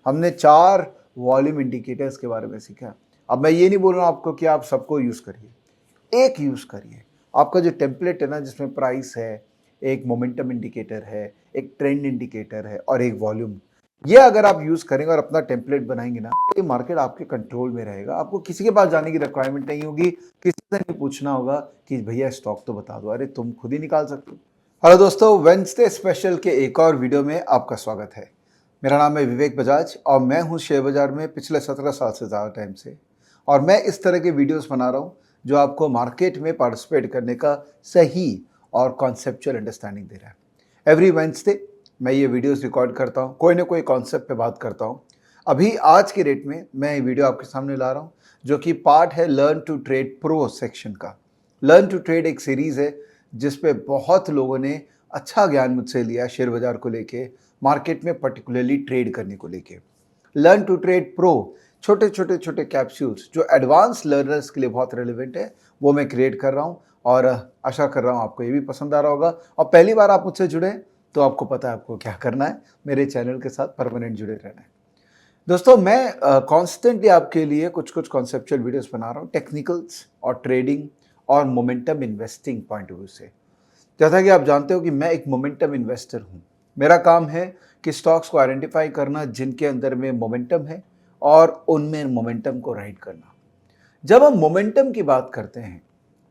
हमने 4 volume indicators के बारे में सीखा। अब मैं ये नहीं बोल रहा हूँ आपको कि आप सबको यूज़ करिए, एक यूज़ करिए। आपका जो टेम्पलेट है ना, जिसमें प्राइस है, एक मोमेंटम इंडिकेटर है, एक ट्रेंड इंडिकेटर है और एक वॉल्यूम, ये अगर आप यूज़ करेंगे और अपना टेम्पलेट बनाएंगे ना, तो ये मार्केट आपके कंट्रोल में रहेगा। आपको किसी के पास जाने की रिक्वायरमेंट नहीं होगी, किसी से नहीं पूछना होगा कि भैया स्टॉक तो बता दो, अरे तुम खुद ही निकाल सकते हो। हेलो दोस्तों, वेडनेसडे स्पेशल के एक और वीडियो में आपका स्वागत है। मेरा नाम है विवेक बजाज और मैं हूँ शेयर बाजार में पिछले 17 साल से ज़्यादा टाइम से, और मैं इस तरह के वीडियोस बना रहा हूँ जो आपको मार्केट में पार्टिसिपेट करने का सही और कॉन्सेप्चुअल अंडरस्टैंडिंग दे रहा है। एवरी वेडनेसडे मैं ये वीडियोस रिकॉर्ड करता हूँ, कोई ना कोई कॉन्सेप्ट पे बात करता हूँ। अभी आज की डेट में मैं ये वीडियो आपके सामने ला रहा हूँ जो कि पार्ट है learn to trade pro section का। लर्न टू ट्रेड एक सीरीज़ है जिस पे बहुत लोगों ने अच्छा ज्ञान मुझसे लिया शेयर बाजार को लेके, मार्केट में पर्टिकुलरली ट्रेड करने को लेके। लर्न टू ट्रेड प्रो छोटे छोटे कैप्सूल्स जो एडवांस लर्नर्स के लिए बहुत रेलिवेंट है, वो मैं क्रिएट कर रहा हूँ और आशा कर रहा हूँ आपको ये भी पसंद आ रहा होगा। और पहली बार आप मुझसे जुड़े तो आपको पता है आपको क्या करना है, मेरे चैनल के साथ परमानेंट जुड़े रहना है। दोस्तों, मैं कॉन्स्टेंटली आपके लिए कुछ कॉन्सेप्चुअल वीडियोस बना रहा हूँ टेक्निकल्स और ट्रेडिंग और momentum investing point of view से। जैसा कि आप जानते हो कि मैं एक मोमेंटम इन्वेस्टर हूँ। मेरा काम है कि स्टॉक्स को आइडेंटिफाई करना जिनके अंदर में मोमेंटम है और उनमें मोमेंटम को राइड करना। जब हम मोमेंटम की बात करते हैं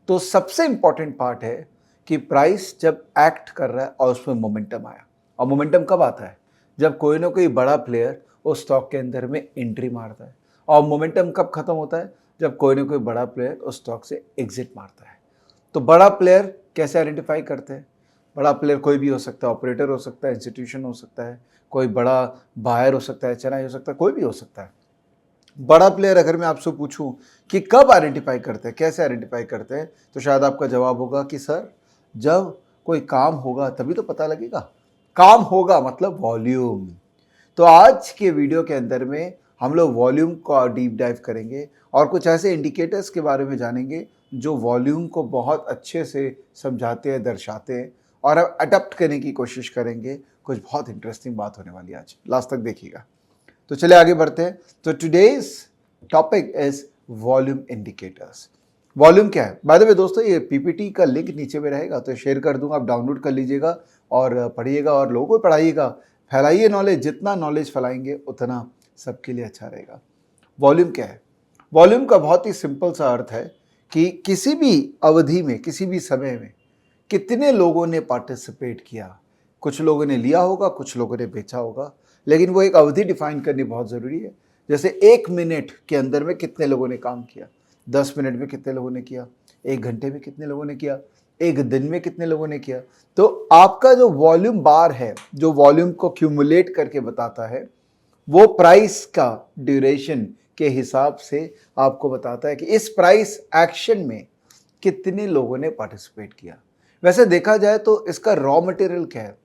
तो सबसे इंपॉर्टेंट पार्ट है कि प्राइस जब एक्ट कर रहा है और उसमें मोमेंटम आया। और मोमेंटम कब आता है? जब कोई ना कोई बड़ा प्लेयर उस स्टॉक के अंदर में एंट्री मारता है। और मोमेंटम कब खत्म होता है? जब कोई ना कोई बड़ा प्लेयर उस स्टॉक से एग्जिट मारता है। तो बड़ा प्लेयर कैसे आइडेंटिफाई करते हैं? बड़ा प्लेयर कोई भी हो सकता है, ऑपरेटर हो सकता है, इंस्टीट्यूशन हो सकता है, कोई बड़ा बायर हो सकता है, एचएनआई हो सकता है, कोई भी हो सकता है। बड़ा प्लेयर अगर मैं आपसे पूछूं कि कब आइडेंटिफाई करते हैं, कैसे आइडेंटिफाई करते हैं, तो शायद आपका जवाब होगा कि सर, जब कोई काम होगा तभी तो पता लगेगा। काम होगा मतलब वॉल्यूम। तो आज के वीडियो के अंदर में हम लोग वॉल्यूम को डीप डाइव करेंगे और कुछ ऐसे इंडिकेटर्स के बारे में जानेंगे जो वॉल्यूम को बहुत अच्छे से समझाते हैं, दर्शाते हैं, और अब अडॉप्ट करने की कोशिश करेंगे। कुछ बहुत इंटरेस्टिंग बात होने वाली है आज, लास्ट तक देखिएगा। तो चलिए आगे बढ़ते हैं। तो today's topic is volume indicators. Volume क्या है? बाय द वे दोस्तों, ये पीपीटी का लिंक नीचे में रहेगा तो शेयर कर दूंगा, आप डाउनलोड कर लीजिएगा और पढ़िएगा और लोगों को पढ़ाइएगा। फैलाइए नॉलेज, जितना नॉलेज फैलाएंगे उतना सबके लिए अच्छा रहेगा। वॉल्यूम क्या है? वॉल्यूम का बहुत ही सिंपल सा अर्थ है कि किसी भी अवधि में, किसी भी समय में कितने लोगों ने पार्टिसिपेट किया। कुछ लोगों ने लिया होगा, कुछ लोगों ने बेचा होगा, लेकिन वो एक अवधि डिफाइन करनी बहुत ज़रूरी है। जैसे 1 मिनट के अंदर में कितने लोगों ने काम किया, 10 मिनट में कितने लोगों ने किया, 1 घंटे में कितने लोगों ने किया, 1 दिन में कितने लोगों ने किया। तो आपका जो वॉल्यूम बार है, जो वॉल्यूम को क्यूमुलेट करके बताता है, वो प्राइस का ड्यूरेशन के हिसाब से आपको बताता है कि इस प्राइस एक्शन में कितने लोगों ने पार्टिसिपेट किया। वैसे देखा जाए तो इसका रॉ मटेरियल क्या है?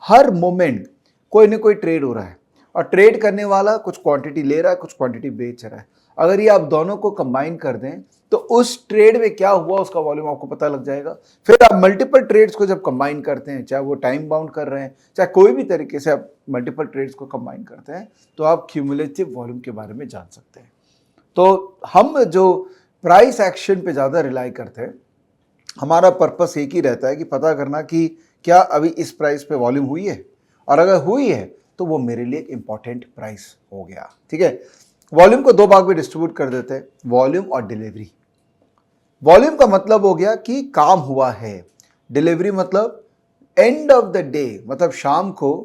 हर मोमेंट कोई ना कोई ट्रेड हो रहा है और ट्रेड करने वाला कुछ क्वांटिटी ले रहा है, कुछ क्वांटिटी बेच रहा है। अगर ये आप दोनों को कंबाइन कर दें तो उस ट्रेड में क्या हुआ उसका वॉल्यूम आपको पता लग जाएगा। फिर आप मल्टीपल ट्रेड्स को जब कंबाइन करते हैं, चाहे वो टाइम बाउंड कर रहे हैं, चाहे कोई भी तरीके से आप मल्टीपल ट्रेड्स को कंबाइन करते हैं, तो आप क्यूमुलेटिव वॉल्यूम के बारे में जान सकते हैं। तो हम जो प्राइस एक्शन पे ज़्यादा रिलाई करते हैं, हमारा पर्पस एक ही रहता है कि पता करना कि क्या अभी इस प्राइस पे वॉल्यूम हुई है, और अगर हुई है तो वो मेरे लिए एक इंपॉर्टेंट प्राइस हो गया। ठीक है, वॉल्यूम को 2 भाग में डिस्ट्रीब्यूट कर देते हैं, वॉल्यूम और डिलीवरी। वॉल्यूम का मतलब हो गया कि काम हुआ है। डिलीवरी मतलब एंड ऑफ द डे, मतलब शाम को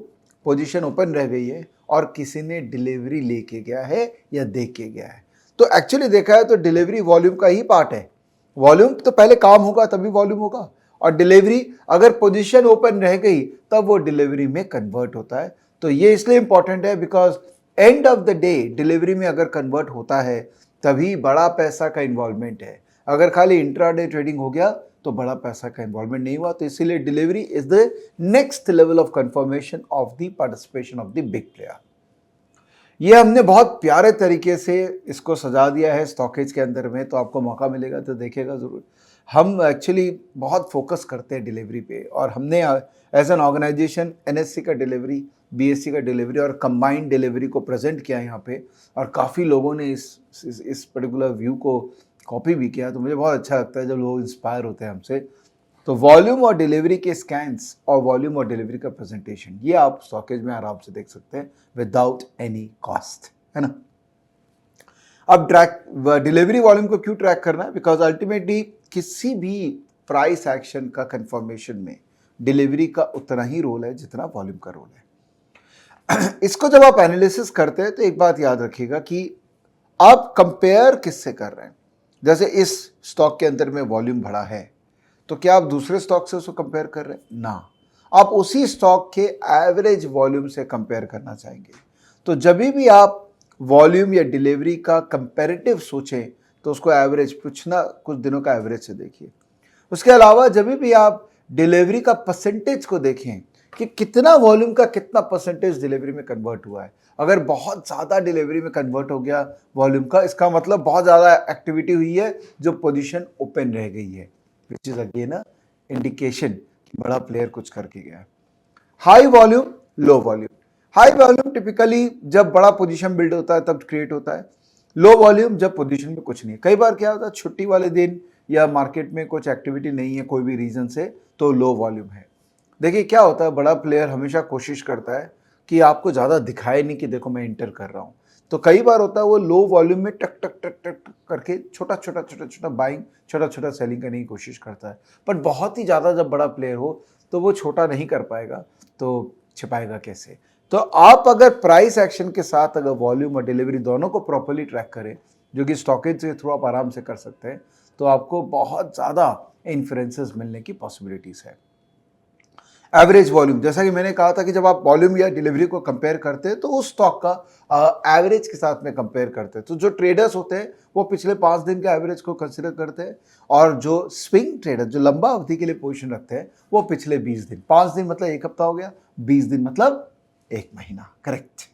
पोजीशन ओपन रह गई है और किसी ने डिलीवरी लेके गया है या दे के गया है। तो एक्चुअली देखा है तो डिलीवरी वॉल्यूम का ही पार्ट है। वॉल्यूम तो पहले काम होगा तभी वॉल्यूम होगा, और डिलीवरी अगर पोजीशन ओपन रह गई तब वो डिलीवरी में कन्वर्ट होता है। तो ये इसलिए इंपॉर्टेंट है because end of the day delivery में अगर कन्वर्ट होता है तभी बड़ा पैसा का इन्वॉल्वमेंट है। अगर खाली इंट्राडे ट्रेडिंग हो गया तो बड़ा पैसा का इन्वॉल्वमेंट नहीं हुआ। तो इसीलिए delivery is the next level of confirmation of the participation of the big player. ये हमने बहुत प्यारे तरीके से इसको सजा दिया है स्टॉकेज के अंदर में, तो आपको मौका मिलेगा तो देखिएगा ज़रूर। हम एक्चुअली बहुत फोकस करते हैं डिलीवरी पे, और हमने एज एन ऑर्गेनाइजेशन एनएससी का डिलीवरी बीएससी का डिलीवरी और कंबाइंड डिलीवरी को प्रेजेंट किया यहाँ पे, और काफ़ी लोगों ने इस पर्टिकुलर व्यू को कॉपी भी किया। तो मुझे बहुत अच्छा लगता है जब लोग इंस्पायर होते हैं हमसे। तो वॉल्यूम और डिलीवरी के स्कैन्स और वॉल्यूम और डिलीवरी का प्रेजेंटेशन, ये आप स्टॉकेज में आराम से देख सकते हैं विदाउट एनी कॉस्ट, है ना। अब डिलीवरी वॉल्यूम को क्यों ट्रैक करना है? बिकॉज अल्टीमेटली किसी भी प्राइस एक्शन का कंफर्मेशन में डिलीवरी का उतना ही रोल है जितना वॉल्यूम का रोल है। इसको जब आप एनालिसिस करते हैं तो एक बात याद रखिएगा कि आप कंपेयर किससे कर रहे हैं। जैसे इस स्टॉक के अंदर में वॉल्यूम बढ़ा है, तो क्या आप दूसरे स्टॉक से उसको कंपेयर कर रहे हैं? ना, आप उसी स्टॉक के एवरेज वॉल्यूम से कंपेयर करना चाहेंगे। तो जब भी आप वॉल्यूम या डिलीवरी का कंपैरेटिव सोचें तो उसको एवरेज, पूछना कुछ दिनों का एवरेज से देखिए। उसके अलावा जब भी आप डिलीवरी का परसेंटेज को देखें कि कितना वॉल्यूम का कितना परसेंटेज डिलीवरी में कन्वर्ट हुआ है। अगर बहुत ज़्यादा डिलीवरी में कन्वर्ट हो गया वॉल्यूम का, इसका मतलब बहुत ज़्यादा एक्टिविटी हुई है जो पोजीशन ओपन रह गई है, विच इज अगेन इंडिकेशन बड़ा प्लेयर कुछ करके गया है। High volume, low volume. High volume typically जब बड़ा पोजीशन बिल्ड होता है तब क्रिएट होता है। लो वॉल्यूम जब पोजीशन में कुछ नहीं है। कई बार क्या होता है, छुट्टी वाले दिन या मार्केट में कुछ एक्टिविटी नहीं है कोई भी रीजन से, तो लो वॉल्यूम है। देखिए क्या होता है, बड़ा प्लेयर हमेशा कोशिश करता है कि आपको ज़्यादा दिखाए नहीं कि देखो मैं इंटर कर रहा हूँ। तो कई बार होता है वो लो वॉल्यूम में टक टक टक टक करके छोटा छोटा बाइंग, छोटा छोटा सेलिंग करने की कोशिश करता है। पर बहुत ही ज़्यादा जब बड़ा प्लेयर हो तो वो छोटा नहीं कर पाएगा, तो छिपाएगा कैसे। तो आप अगर प्राइस एक्शन के साथ अगर वॉल्यूम और डिलीवरी दोनों को प्रॉपर्ली ट्रैक करें, जो कि स्टॉकेज के थ्रू आप आराम से कर सकते हैं, तो आपको बहुत ज़्यादा इन्फ्लुएंसेस मिलने की पॉसिबिलिटीज़ है। एवरेज वॉल्यूम, जैसा कि मैंने कहा था कि जब आप वॉल्यूम या डिलीवरी को कंपेयर करते हैं तो उस स्टॉक का एवरेज के साथ में कंपेयर करते हैं। तो जो ट्रेडर्स होते हैं वो पिछले 5 दिन के एवरेज को कंसिडर करते हैं, और जो स्विंग ट्रेडर जो लंबा अवधि के लिए पोजीशन रखते हैं वो पिछले 20 दिन। 5 दिन मतलब 1 हफ्ता हो गया, 20 दिन मतलब 1 महीना, करेक्ट।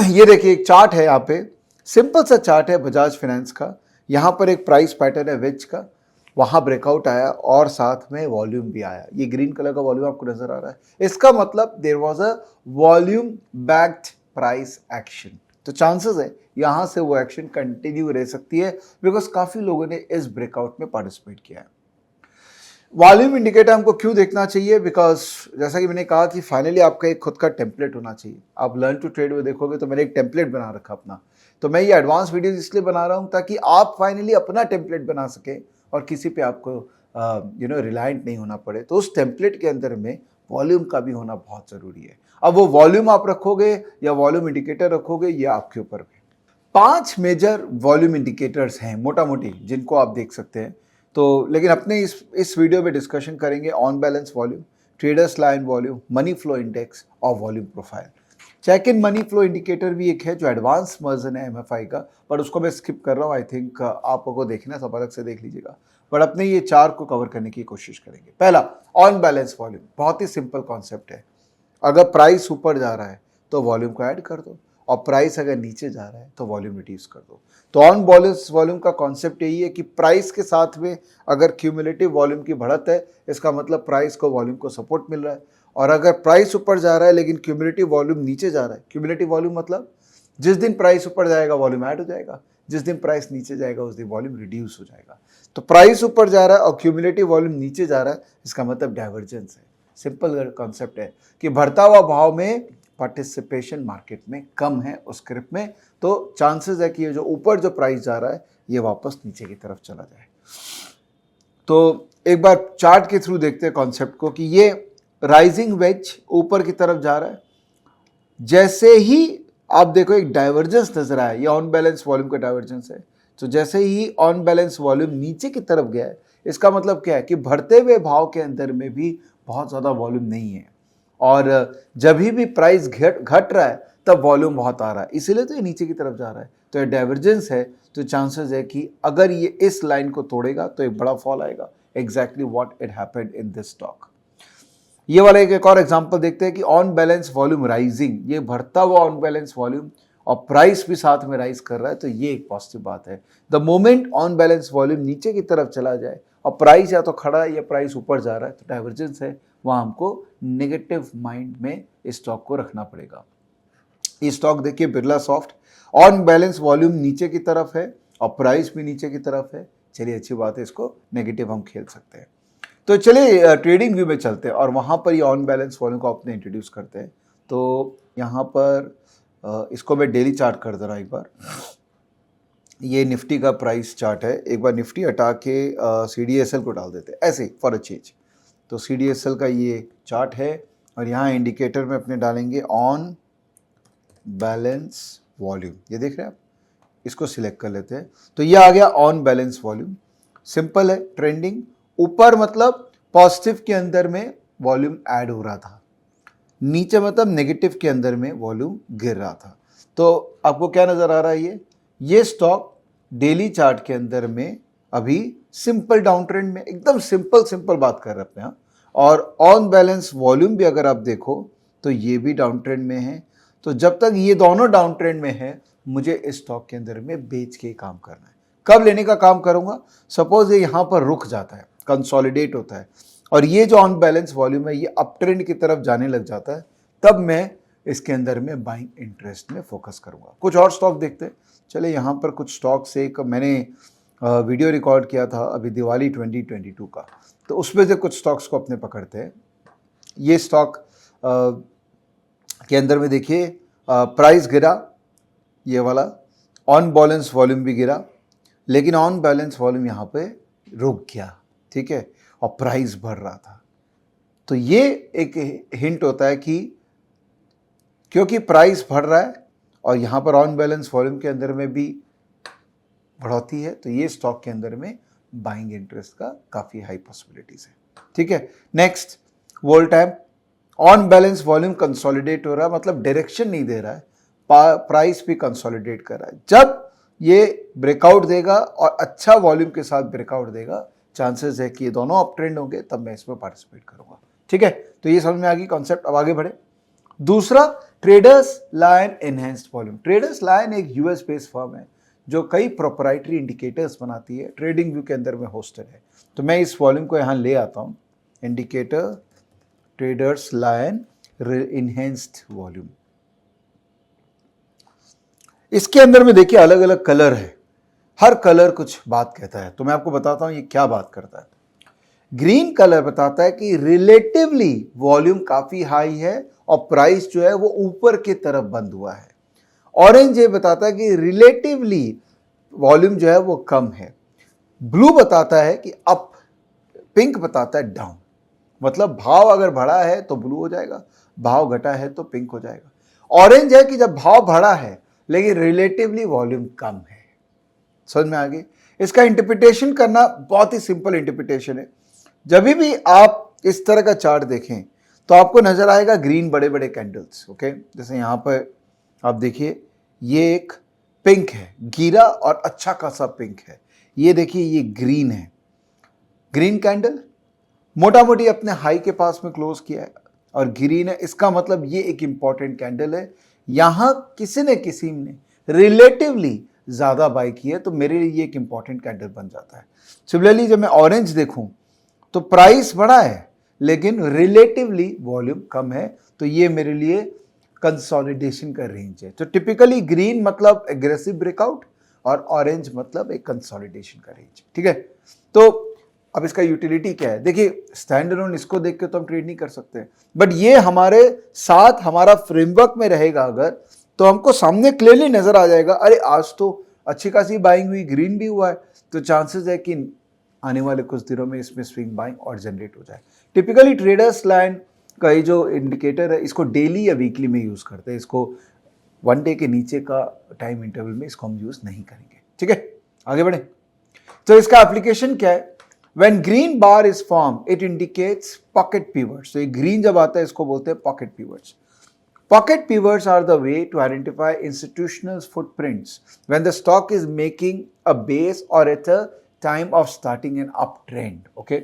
ये देखिए एक चार्ट है यहाँ पे, सिंपल सा चार्ट है बजाज फाइनेंस का। यहाँ पर एक प्राइस पैटर्न है वेज का, वहाँ ब्रेकआउट आया और साथ में वॉल्यूम भी आया। ये ग्रीन कलर का वॉल्यूम आपको नजर आ रहा है, इसका मतलब there was a volume backed price action. तो चांसेस है यहाँ से वो एक्शन कंटिन्यू रह सकती है, बिकॉज काफ़ी लोगों ने इस ब्रेकआउट में पार्टिसिपेट किया है। वॉल्यूम इंडिकेटर हमको क्यों देखना चाहिए? बिकॉज जैसा कि मैंने कहा कि फाइनली आपका एक खुद का टेम्पलेट होना चाहिए। आप लर्न टू ट्रेड में देखोगे तो मैंने एक टेम्पलेट बना रखा अपना। तो मैं ये एडवांस वीडियोस इसलिए बना रहा हूँ ताकि आप फाइनली अपना टेम्पलेट बना सकें और किसी पे आपको रिलायंट नहीं होना पड़े। तो उस टेम्पलेट के अंदर में वॉल्यूम का भी होना बहुत ज़रूरी है। अब वो वॉल्यूम आप रखोगे या वॉल्यूम इंडिकेटर रखोगे, ये आपके ऊपर है। 5 मेजर वॉल्यूम इंडिकेटर्स हैं मोटा मोटी जिनको आप देख सकते हैं। तो लेकिन अपने इस वीडियो में डिस्कशन करेंगे on balance volume, traders line volume, money flow index और volume profile. Chaikin money flow indicator भी एक है जो एडवांस वर्जन है MFI का, पर उसको मैं स्किप कर रहा हूँ। आई थिंक आपको देखना सब अलग से देख लीजिएगा, पर अपने ये 4 को कवर करने की कोशिश करेंगे। पहला ऑन बैलेंस वॉल्यूम, बहुत ही सिंपल कॉन्सेप्ट है। अगर प्राइस ऊपर जा रहा है तो वॉल्यूम को ऐड कर दो, और प्राइस अगर नीचे जा रहा है तो वॉल्यूम रिड्यूस कर दो। तो ऑन बैलेंस वॉल्यूम का कॉन्सेप्ट यही है कि प्राइस के साथ में अगर क्यूमुलेटिव वॉल्यूम की बढ़त है, इसका मतलब प्राइस को वॉल्यूम को सपोर्ट मिल रहा है। और अगर प्राइस ऊपर जा रहा है लेकिन क्यूमुलेटिव वॉल्यूम नीचे जा रहा है, क्यूमुलेटिव वॉल्यूम मतलब जिस दिन प्राइस ऊपर जाएगा वॉल्यूम ऐड हो जाएगा, जिस दिन प्राइस नीचे जाएगा उस दिन वॉल्यूम रिड्यूस हो जाएगा। तो प्राइस ऊपर जा रहा है और क्यूमुलेटिव वॉल्यूम नीचे जा रहा है, इसका मतलब डाइवर्जेंस है। सिंपल कॉन्सेप्ट है कि बढ़ता हुआ भाव में पार्टिसिपेशन मार्केट में कम है उस स्क्रिप्ट में, तो चांसेस है कि ये जो ऊपर जो प्राइस जा रहा है ये वापस नीचे की तरफ चला जाए। तो एक बार चार्ट के थ्रू देखते हैं कॉन्सेप्ट को कि ये राइजिंग वेज ऊपर की तरफ जा रहा है। जैसे ही आप देखो एक डाइवर्जेंस नजर आया, ये ऑन बैलेंस वॉल्यूम का डाइवर्जेंस है। तो जैसे ही ऑन बैलेंस वॉल्यूम नीचे की तरफ गया है, इसका मतलब क्या है कि बढ़ते हुए भाव के अंदर में भी बहुत ज़्यादा वॉल्यूम नहीं है, और जब भी प्राइस घट रहा है तब वॉल्यूम बहुत आ रहा है, इसीलिए तो ये नीचे की तरफ जा रहा है। तो ये डाइवर्जेंस है, तो चांसेस है कि अगर ये इस लाइन को तोड़ेगा तो एक बड़ा फॉल आएगा। Exactly what it happened in this stock. ये वाला एक और एग्जांपल देखते हैं कि ऑन बैलेंस वॉल्यूम राइजिंग, ये बढ़ता हुआ ऑन बैलेंस वॉल्यूम और प्राइस भी साथ में राइज कर रहा है, तो ये एक पॉजिटिव बात है। The moment on balance volume नीचे की तरफ चला जाए और प्राइस या तो खड़ा है या प्राइस ऊपर जा रहा है, तो डाइवर्जेंस है, वहाँ हमको नेगेटिव माइंड में इस स्टॉक को रखना पड़ेगा। ये स्टॉक देखिए Birla soft, on balance volume नीचे की तरफ है और प्राइस भी नीचे की तरफ है। चलिए अच्छी बात है, इसको नेगेटिव हम खेल सकते हैं। तो चलिए ट्रेडिंग व्यू में चलते हैं और वहाँ पर ये ऑन बैलेंस वॉल्यूम को अपने इंट्रोड्यूस करते हैं। तो यहाँ पर इसको मैं डेली चार्ट कर दे रहा हूँ एक बार। ये निफ्टी का प्राइस चार्ट है, एक बार निफ्टी हटा के CDSL को डाल देते हैं ऐसे फॉर अ चेंज। तो CDSL का ये चार्ट है और यहाँ इंडिकेटर में अपने डालेंगे ऑन बैलेंस वॉल्यूम। ये देख रहे हैं आप, इसको सिलेक्ट कर लेते हैं। तो ये आ गया ऑन बैलेंस वॉल्यूम। सिंपल है, ट्रेंडिंग ऊपर मतलब पॉजिटिव के अंदर में वॉल्यूम ऐड हो रहा था, नीचे मतलब नेगेटिव के अंदर में वॉल्यूम गिर रहा था। तो आपको क्या नजर आ रहा है, ये स्टॉक डेली चार्ट के अंदर में अभी सिंपल डाउन ट्रेंड में, एकदम सिंपल बात कर रहे हैं। और ऑन बैलेंस वॉल्यूम भी अगर आप देखो तो ये भी डाउन ट्रेंड में है। तो जब तक ये दोनों डाउन ट्रेंड में है, मुझे इस स्टॉक के अंदर में बेच के काम करना है। कब लेने का काम करूंगा, सपोज ये यहाँ पर रुक जाता है, कंसोलिडेट होता है और ये जो ऑन बैलेंस वॉल्यूम है ये अप ट्रेंड की तरफ जाने लग जाता है, तब मैं इसके अंदर में बाइंग इंटरेस्ट में फोकस करूंगा। कुछ और स्टॉक देखते हैं। चले यहाँ पर कुछ स्टॉक से एक मैंने वीडियो रिकॉर्ड किया था अभी दिवाली 2022 का, तो उसमें से कुछ स्टॉक्स को अपने पकड़ते हैं। ये स्टॉक के अंदर में देखिए प्राइस गिरा, ये वाला ऑन बैलेंस वॉल्यूम भी गिरा, लेकिन ऑन बैलेंस वॉल्यूम यहाँ पे रुक गया, ठीक है, और प्राइस बढ़ रहा था। तो ये एक हिंट होता है कि क्योंकि प्राइस बढ़ रहा है और यहाँ पर ऑन बैलेंस वॉल्यूम के अंदर में भी बढ़ोतरी है, तो ये स्टॉक के अंदर में बाइंग इंटरेस्ट का काफ़ी हाई पॉसिबिलिटीज है, ठीक है। नेक्स्ट वोल्टाइम, ऑन बैलेंस वॉल्यूम कंसोलिडेट हो रहा है, मतलब डायरेक्शन नहीं दे रहा है, प्राइस भी कंसोलिडेट कर रहा है। जब ये ब्रेकआउट देगा और अच्छा वॉल्यूम के साथ ब्रेकआउट देगा, चांसेस है कि ये दोनों अप ट्रेंड होंगे, तब मैं इसमें पार्टिसिपेट करूंगा, ठीक है। तो ये समझ में आ गई कॉन्सेप्ट। अब आगे बढ़े। दूसरा, traders lion enhanced volume. Traders lion एक US बेस्ड फर्म है जो कई प्रोप्राइटरी इंडिकेटर्स बनाती है, ट्रेडिंग व्यू के अंदर में होस्टेड है। तो मैं इस वॉल्यूम को यहाँ ले आता हूँ, indicator traders lion enhanced volume. इसके अंदर में देखिए अलग अलग कलर है, हर कलर कुछ बात कहता है। तो मैं आपको बताता हूं ये क्या बात करता है। ग्रीन कलर बताता है कि रिलेटिवली वॉल्यूम काफी हाई है और प्राइस जो है वो ऊपर की तरफ बंद हुआ है। ऑरेंज ये बताता है कि रिलेटिवली वॉल्यूम जो है वो कम है। ब्लू बताता है कि अप, पिंक बताता है डाउन, मतलब भाव अगर बढ़ा है तो ब्लू हो जाएगा, भाव घटा है तो पिंक हो जाएगा। ऑरेंज है कि जब भाव बढ़ा है लेकिन रिलेटिवली वॉल्यूम कम है। समझ में आ गई। इसका इंटरप्रिटेशन करना बहुत ही सिंपल इंटरप्रिटेशन है। जब भी आप इस तरह का चार्ट देखें तो आपको नजर आएगा ग्रीन बड़े बड़े कैंडल्स, ओके। जैसे यहाँ पर आप देखिए ये एक पिंक है, गिरा और अच्छा खासा पिंक है। ये देखिए ये ग्रीन है, ग्रीन कैंडल मोटा मोटी अपने हाई के पास में क्लोज किया है और ग्रीन है, इसका मतलब ये एक इंपॉर्टेंट कैंडल है। यहां किसी ने रिलेटिवली ज्यादा बाय की है, तो मेरे लिए ये एक इंपॉर्टेंट कैंडल बन जाता है। सिमिलरली जब मैं ऑरेंज देखूं तो प्राइस बढ़ा है लेकिन रिलेटिवली वॉल्यूम कम है, तो ये मेरे लिए कंसोलिडेशन का रेंज है। तो टिपिकली ग्रीन मतलब एग्रेसिव ब्रेकआउट और ऑरेंज मतलब एक कंसोलिडेशन का रेंज, ठीक है। तो अब इसका यूटिलिटी क्या है, देखिए स्टैंड अलोन इसको देख के तो हम ट्रेड नहीं कर सकते, बट ये हमारे साथ हमारा फ्रेमवर्क में रहेगा अगर, तो हमको सामने क्लियरली नजर आ जाएगा, अरे आज तो अच्छी खासी बाइंग हुई, ग्रीन भी हुआ है, तो चांसेस है कि आने वाले कुछ दिनों में इसमें स्विंग बाइंग और जनरेट हो जाए। टिपिकली ट्रेडर्स लाइन का ये जो इंडिकेटर है इसको डेली या वीकली में यूज करते हैं, इसको वन डे के नीचे का टाइम इंटरवल में इसको हम यूज नहीं करेंगे, ठीक है। आगे बढ़े। तो इसका एप्लीकेशन क्या है, When green bar is formed, it indicates pocket pivots. So, green जब आता है इसको बोलते हैं pocket pivots. Pocket pivots are the way to identify institutional footprints when the stock is making a base or at a time of starting an uptrend. Okay.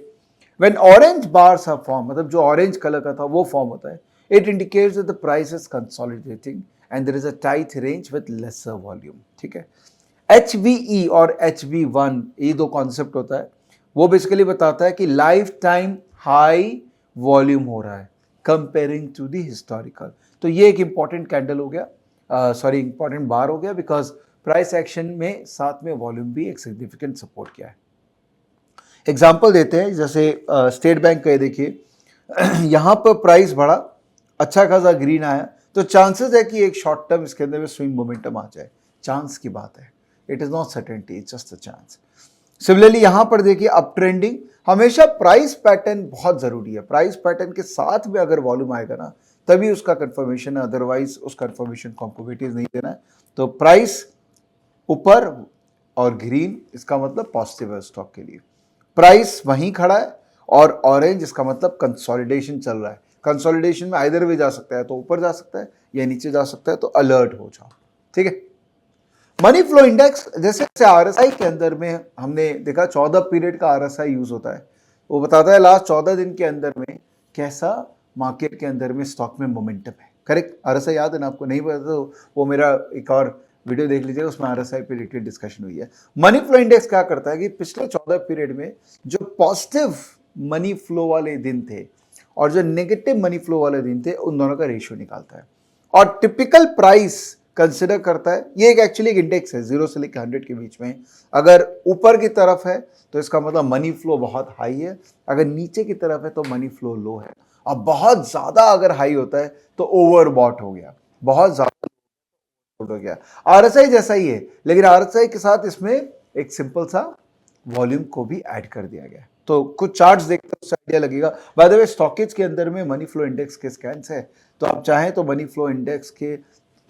When orange bars are formed, मतलब जो orange color का था वो form होता है, it indicates that the price is consolidating and there is a tight range with lesser volume. ठीक है. HVE और HV1 ये दो कॉन्सेप्ट होता है, वो बेसिकली बताता है कि लाइफ टाइम हाई वॉल्यूम हो रहा है कंपेयरिंग टू दी हिस्टोरिकल। तो ये एक इंपॉर्टेंट कैंडल हो गया, सॉरी इंपॉर्टेंट बार हो गया, बिकॉज प्राइस एक्शन में साथ में वॉल्यूम भी एक सिग्निफिकेंट सपोर्ट किया है। एग्जाम्पल देते हैं, जैसे स्टेट बैंक का देखिए, यहाँ पर प्राइस बढ़ा, अच्छा खासा ग्रीन आया, तो चांसेस है कि एक शॉर्ट टर्म इसके अंदर में स्विंग मोमेंटम आ जाए, चांस की बात है, it is not certainty, it's just a chance. Similarly यहां पर देखिए अप ट्रेंडिंग, हमेशा प्राइस पैटर्न बहुत जरूरी है, प्राइस पैटर्न के साथ में अगर वॉल्यूम आएगा ना तभी उसका कंफर्मेशन है, अदरवाइज उस कंफर्मेशन को आपको वेटेज नहीं देना है। तो प्राइस ऊपर और ग्रीन इसका मतलब पॉजिटिव है स्टॉक के लिए, प्राइस वहीं खड़ा है और ऑरेंज इसका मतलब कंसोलिडेशन चल रहा है। कंसोलिडेशन में आइदर वे जा सकता है, तो ऊपर जा सकता है या नीचे जा सकता है, तो अलर्ट हो जाओ, ठीक है। मनी फ्लो इंडेक्स, जैसे आरएसआई के अंदर में हमने देखा 14 पीरियड का आरएसआई यूज होता है, वो बताता है लास्ट 14 दिन के अंदर में कैसा मार्केट के अंदर में स्टॉक में मोमेंटम है। करेक्ट, आरएसआई याद है ना आपको? नहीं पता तो वो मेरा एक और वीडियो देख लीजिएगा, उसमें आरएसआई पे रिलेटेड डिस्कशन हुई है। मनी फ्लो इंडेक्स क्या करता है कि पिछले 14 पीरियड में जो पॉजिटिव मनी फ्लो वाले दिन थे और जो नेगेटिव मनी फ्लो वाले दिन थे, उन दोनों का रेशियो निकालता है और टिपिकल प्राइस कंसिडर करता है। ये एक एक्चुअली एक इंडेक्स है 0 से लेकर 100 के बीच में, अगर ऊपर की तरफ है तो इसका मतलब मनी फ्लो बहुत हाई है, अगर नीचे की तरफ है तो मनी फ्लो लो है, और बहुत ज्यादा अगर हाई होता है तो ओवरबॉट हो गया, बहुत ज्यादा हो गया। आरएसआई जैसा ही है, लेकिन आरएसआई के साथ इसमें एक सिंपल सा वॉल्यूम को भी ऐड कर दिया गया। तो कुछ चार्ट्स देखते हैं, उससे आइडिया लगेगा। बाय द वे स्टॉकेज के अंदर में मनी फ्लो इंडेक्स के स्कैन्स है, तो आप चाहें तो मनी फ्लो इंडेक्स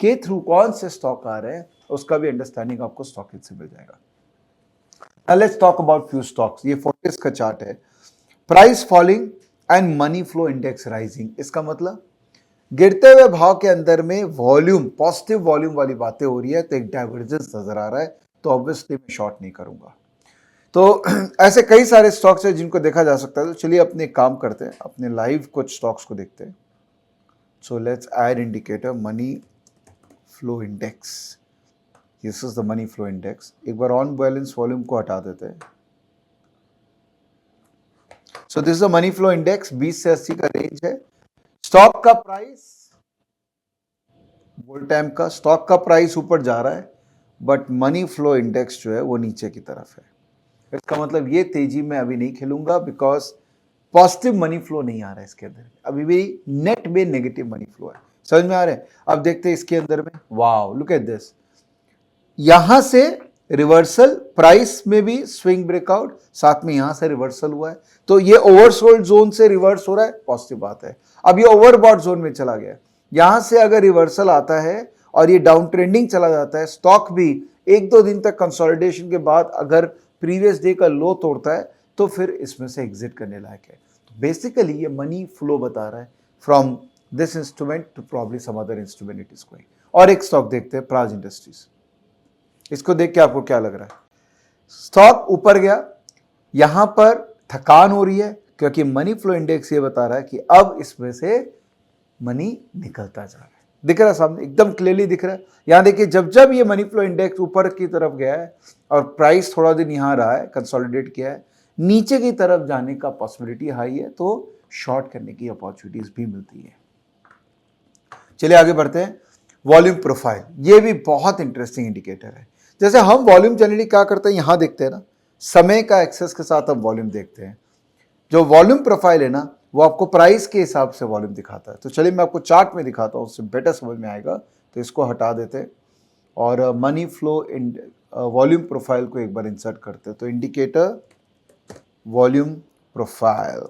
के थ्रू कौन से स्टॉक आ रहे हैं उसका भी अंडरस्टैंडिंग आपको स्टॉकेज से मिल जाएगा। Let's talk about few stocks. ये फोर्टिस का चार्ट है, price falling and money flow index rising. इसका मतलब गिरते हुए भाव के अंदर में वॉल्यूम, पॉजिटिव वॉल्यूम वाली बातें हो रही है, तो एक डाइवर्जेंस नजर आ रहा है, तो ऑब्वियसली मैं शॉर्ट नहीं करूंगा। तो ऐसे कई सारे स्टॉक्स हैं जिनको देखा जा सकता है। तो चलिए अपने काम करते हैं, अपने लाइव कुछ स्टॉक्स को देखते हैं। So let's add indicator money flow index, this is the money flow index. एक बार ऑन बैलेंस वॉल्यूम को हटा देते हैं। So this is the money flow index, 20 से 80 का रेंज है। स्टॉक का प्राइस, वोल्ट टाइम का स्टॉक का प्राइस ऊपर जा रहा है, बट मनी फ्लो इंडेक्स जो है वो नीचे की तरफ है। इसका मतलब ये तेजी में अभी नहीं खेलूंगा, बिकॉज पॉजिटिव मनी फ्लो नहीं आ रहा है इसके अंदर, अभी भी नेट में नेगेटिव मनी फ्लो है। समझ में आ रहा है? अब देखते हैं इसके अंदर में, वाओ लुक एट दिस, यहां से रिवर्सल, प्राइस में भी स्विंग ब्रेकआउट, साथ में यहां से रिवर्सल हुआ है, तो ये ओवरसोल्ड जोन से रिवर्स हो रहा है, पॉजिटिव बात है। अब ये ओवरबॉट जोन में चला गया, यहां से अगर रिवर्सल आता है और ये डाउन ट्रेंडिंग चला जाता है, स्टॉक भी 1-2 दिन तक कंसोलिडेशन के बाद अगर प्रीवियस डे का लो तोड़ता है, तो फिर इसमें से एग्जिट करने लायक है। तो बेसिकली ये मनी फ्लो बता रहा है from this instrument to probably some other instrument it is going. और एक स्टॉक देखते हैं, प्राज इंडस्ट्रीज। इसको देख के आपको क्या लग रहा है? स्टॉक ऊपर गया, यहां पर थकान हो रही है, क्योंकि मनी फ्लो इंडेक्स ये बता रहा है कि अब इसमें से मनी निकलता जा रहा है। दिख रहा है सामने, एकदम क्लियरली दिख रहा है। यहां देखिए, जब जब ये मनी फ्लो इंडेक्स ऊपर की तरफ गया है और प्राइस थोड़ा दिन यहां रहा है, कंसोलिडेट किया है, नीचे की तरफ जाने का पॉसिबिलिटी हाई है, तो शॉर्ट करने की अपॉर्चुनिटीज भी मिलती है। चलिए आगे बढ़ते हैं। वॉल्यूम प्रोफाइल, ये भी बहुत इंटरेस्टिंग इंडिकेटर है। जैसे हम वॉल्यूम जनरली क्या करते हैं, यहां देखते हैं ना, समय का एक्सेस के साथ हम वॉल्यूम देखते हैं। जो वॉल्यूम प्रोफाइल है ना, वो आपको प्राइस के हिसाब से वॉल्यूम दिखाता है। तो चलिए मैं आपको चार्ट में दिखाता हूँ, उससे बेटर समझ में आएगा। तो इसको हटा देते हैं और मनी फ्लो वॉल्यूम प्रोफाइल को एक बार इंसर्ट करते हैं। तो इंडिकेटर वॉल्यूम प्रोफाइल,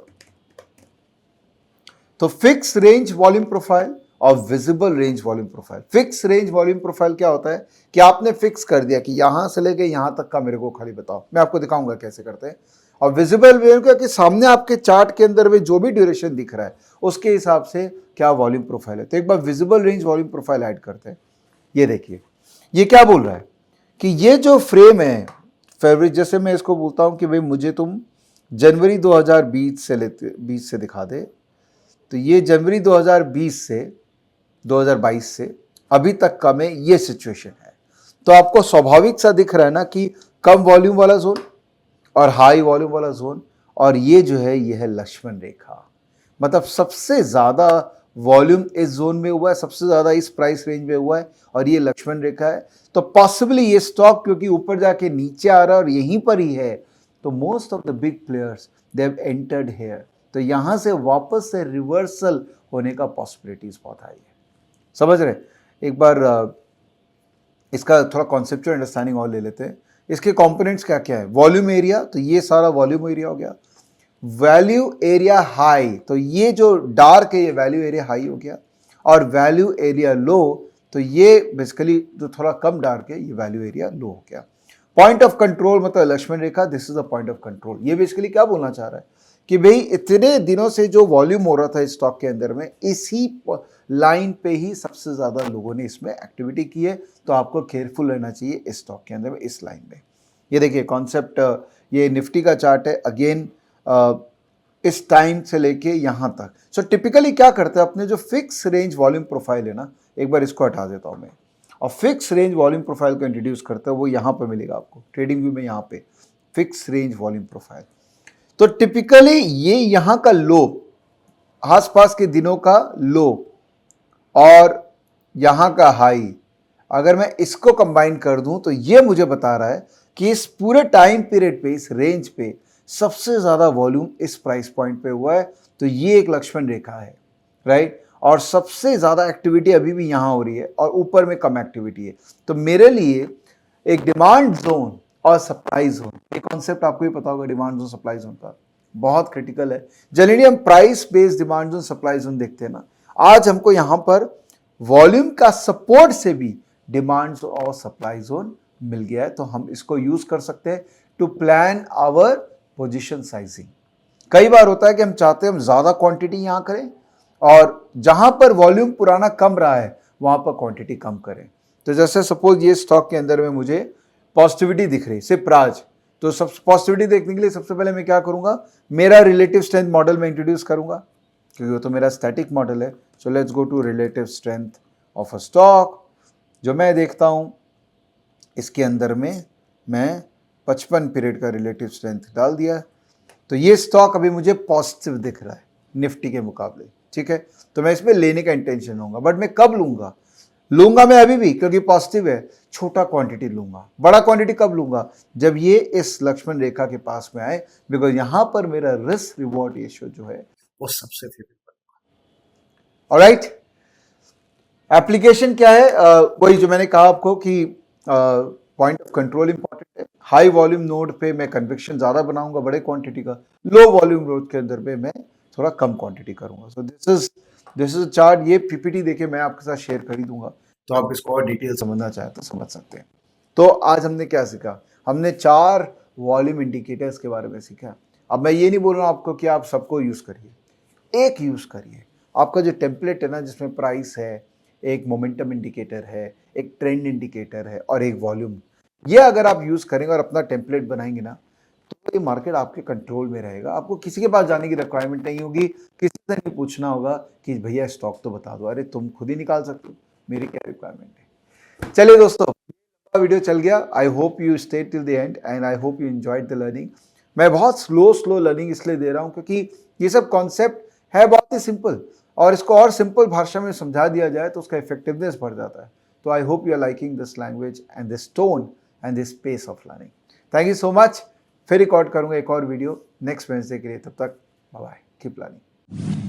तो फिक्स रेंज वॉल्यूम प्रोफाइल और visible range volume profile. Fix range volume profile क्या होता है कि आपने फिक्स कर दिया कि यहां से लेके यहां तक का मेरे को खाली बताओ, मैं आपको दिखाऊंगा कैसे करते हैं। और विजिबल वे क्या कि सामने आपके चार्ट के अंदर में जो भी ड्यूरेशन दिख रहा है उसके हिसाब से क्या वॉल्यूम प्रोफाइल है। तो एक बार visible range volume profile add करते हैं। ये देखिए, ये क्या बोल रहा है कि ये जो फ्रेम है फरवरी, जैसे मैं इसको बोलता हूं कि भाई मुझे तुम जनवरी 2020 से दिखा दे, तो ये जनवरी 2020 से 2022 से अभी तक का में ये सिचुएशन है। तो आपको स्वाभाविक सा दिख रहा है ना कि कम वॉल्यूम वाला जोन और हाई वॉल्यूम वाला जोन, और ये जो है ये है लक्ष्मण रेखा। मतलब सबसे ज़्यादा वॉल्यूम इस जोन में हुआ है, सबसे ज़्यादा इस प्राइस रेंज में हुआ है और ये लक्ष्मण रेखा है। तो पॉसिबली ये स्टॉक क्योंकि ऊपर जाके नीचे आ रहा है और यहीं पर ही है, तो most of the big players they have entered here. तो यहाँ से वापस से रिवर्सल होने का पॉसिबिलिटीज बहुत हाई है। समझ रहे? एक बार इसका थोड़ा कॉन्सेप्चुअल अंडरस्टैंडिंग और ले लेते हैं। इसके कंपोनेंट्स क्या क्या है? वॉल्यूम एरिया, तो ये सारा वॉल्यूम एरिया हो गया। वैल्यू एरिया हाई, तो ये जो डार्क है ये वैल्यू एरिया हाई हो गया। और वैल्यू एरिया लो, तो ये बेसिकली जो थोड़ा कम डार्क है ये वैल्यू एरिया लो हो गया। पॉइंट ऑफ कंट्रोल मतलब Lakshman rekha, this is a point of control. ये बेसिकली क्या बोलना चाह रहा है कि भाई इतने दिनों से जो वॉल्यूम हो रहा था इस स्टॉक के अंदर में, इसी लाइन पे ही सबसे ज्यादा लोगों ने इसमें एक्टिविटी की है। तो आपको केयरफुल रहना चाहिए इस स्टॉक के अंदर में, इस लाइन में। ये देखिए कॉन्सेप्ट, ये निफ्टी का चार्ट है अगेन, इस टाइम से लेके यहां तक। सो टिपिकली क्या करते हैं, अपने जो फिक्स रेंज वॉल्यूम प्रोफाइल है ना, एक बार इसको हटा देता हूं मैं, और फिक्स रेंज वॉल्यूम प्रोफाइल को इंट्रोड्यूस करते हैं। वो यहां पर मिलेगा आपको ट्रेडिंग व्यू में, यहां पे फिक्स रेंज वॉल्यूम प्रोफाइल। तो टिपिकली ये यहां का लो, आसपास के दिनों का लो और यहां का हाई, अगर मैं इसको कंबाइन कर दूं तो ये मुझे बता रहा है कि इस पूरे टाइम पीरियड पे, इस रेंज पे सबसे ज्यादा वॉल्यूम इस प्राइस पॉइंट पे हुआ है। तो ये एक लक्ष्मण रेखा है, राइट? और सबसे ज्यादा एक्टिविटी अभी भी यहां हो रही है और ऊपर में कम एक्टिविटी है। तो मेरे लिए एक डिमांड जोन और सप्लाई जोन, ये कॉन्सेप्ट आपको भी पता होगा, डिमांड जोन सप्लाई जोन का बहुत क्रिटिकल है। जनरली हम price based demand zone supply zone देखते हैं ना, आज हमको यहां पर वॉल्यूम का सपोर्ट से भी डिमांड और सप्लाई जोन मिल गया है। तो हम इसको यूज कर सकते हैं to plan our position sizing. कई बार होता है कि हम चाहते हैं हम ज्यादा क्वांटिटी यहां करें और जहां पर वॉल्यूम पुराना कम रहा है वहां पर क्वांटिटी कम करें। तो जैसे सपोज ये स्टॉक के अंदर में मुझे पॉजिटिविटी दिख रही, सिर्फ राज, तो सब पॉजिटिविटी देखने के लिए सबसे पहले मैं क्या करूंगा, मेरा रिलेटिव स्ट्रेंथ मॉडल में इंट्रोड्यूस करूंगा, क्योंकि वो तो मेरा स्टैटिक मॉडल है। So let's go to relative strength of a stock. जो मैं देखता हूं इसके अंदर में मैं 55 पीरियड का रिलेटिव स्ट्रेंथ डाल दिया। तो ये स्टॉक अभी मुझे पॉजिटिव दिख रहा है निफ्टी के मुकाबले, ठीक है? तो मैं इसमें लेने का इंटेंशन होगा, बट मैं कब लूंगा मैं अभी भी, क्योंकि पॉजिटिव है, छोटा क्वांटिटी लूंगा। बड़ा क्वांटिटी कब लूंगा, जब ये इस लक्ष्मण रेखा के पास में आए, बिकॉज यहां पर मेरा रिस्क रिवॉर्ड रेशियो जो है वो सबसे फेवरेबल। ऑलराइट, एप्लीकेशन क्या है? वही जो मैंने कहा आपको कि पॉइंट ऑफ कंट्रोल इंपॉर्टेंट है। हाई वॉल्यूम नोड पे मैं कन्विक्शन ज्यादा बनाऊंगा बड़े क्वांटिटी का, लो वॉल्यूम नोड के अंदर पे मैं थोड़ा कम क्वांटिटी करूंगा। So this is chart. ये पीपीटी देके मैं आपके साथ शेयर कर ही दूंगा, तो आप इसको और डिटेल समझना चाहे तो समझ सकते हैं। तो आज हमने क्या सीखा? हमने 4 वॉल्यूम इंडिकेटर्स के बारे में सीखा। अब मैं ये नहीं बोल रहा हूं आपको कि आप सबको यूज करिए, एक यूज करिए। आपका जो टेम्पलेट है ना, जिसमें प्राइस है, एक मोमेंटम इंडिकेटर है, एक ट्रेंड इंडिकेटर है और एक वॉल्यूम, ये अगर आप यूज करेंगे और अपना टेम्पलेट बनाएंगे ना, तो ये मार्केट आपके कंट्रोल में रहेगा। आपको किसी के पास जाने की रिक्वायरमेंट नहीं होगी, किसी से नहीं पूछना होगा कि भैया स्टॉक तो बता दो। अरे तुम खुद ही निकाल सकते हो, मेरी क्या रिक्वायरमेंट है। चलिए दोस्तों, वीडियो चल गया। आई hope you stay till the end and I hope you enjoyed the learning. मैं बहुत स्लो लर्निंग इसलिए दे रहा हूं क्योंकि ये सब कॉन्सेप्ट है बहुत ही सिंपल, और इसको और सिंपल भाषा में समझा दिया जाए तो उसका इफेक्टिवनेस बढ़ जाता है। तो I hope you are liking this language and this tone and this pace of learning. Thank you so much. फिर रिकॉर्ड करूंगा एक और वीडियो नेक्स्ट वेडनेसडे के लिए। तब तक बाय बाय, कीप लर्निंग।